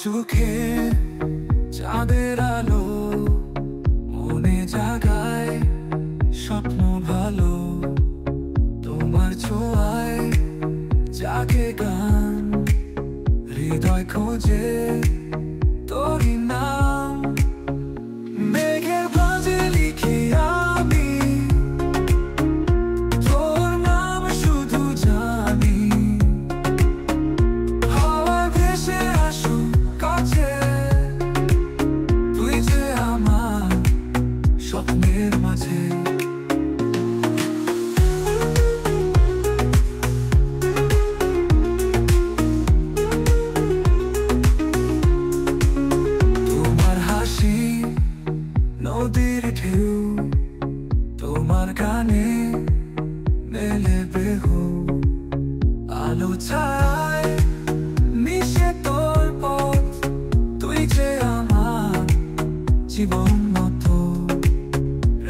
চোখে চাঁদের আলো মনে জাগায় স্বপ্ন ভালো। তোমার ছোঁয়ায় জাগে গান, হৃদয় খোঁজে তোরই নাম। মেঘের ভাঁজে লিখি আমি তোর নাম শুধু জানি। হাওয়ায় ভেসে আসুক কাছে, তুই যে আমার স্বপ্নের মাঝে। নদীর ঢেউ তোমার গানে মেলে বেহু, আলো ছায় মিশে তোর পথ, তুই যে আমার জীবন মতো।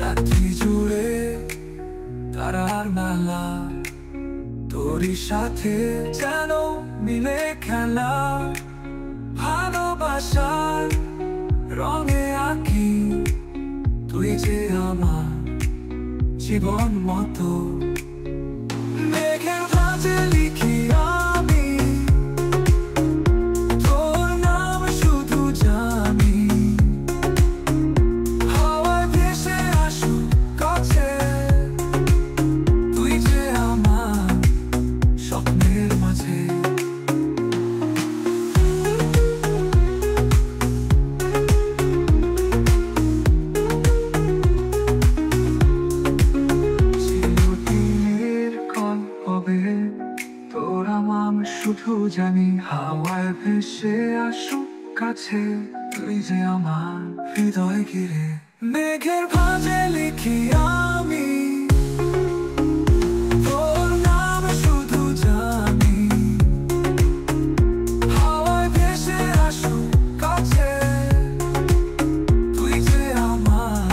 রাত্রি জুড়ে তারার মেলা, তোরই সাথে যেন মিলে খেলা। ভালোবাসার রঙে আঁকি, তুই যে আমার জীবন মতো। মেঘের ভাঁজে লিখি আমি তোর নাম শুধু জানি। হাওয়ায় ভেসে আসুক কাছে, তুই যে আমার স্বপ্নের মাঝে। তোর আমার শুধু জানি, হাওয়ায় ভেসে আসুক কাছে, তুই যে আমার হৃদয় ঘিরে। মেঘের ভাঁজে লিখি আমি তোর নাম শুধু জানি। হাওয়ায় ভেসে আসুক কাছে, তুই যে আমার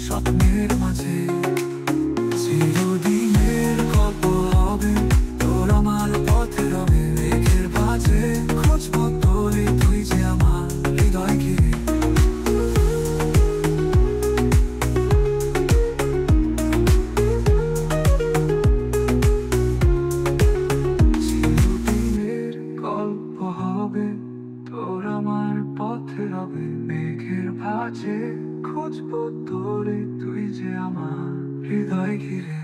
স্বপ্নের মাঝে। চিরদিনের গল্প হবে তোর আমার পথে রবে। মেঘের ভাঁজে খুঁজবো তোরে, তুই যে আমার হৃদয় ঘিরে। চিরদিনের গল্প হবে তোর আমার পথে রবে। মেঘের ভাঁজে খুঁজবো তোরে, তুই যে আমার হৃদয় ঘিরে।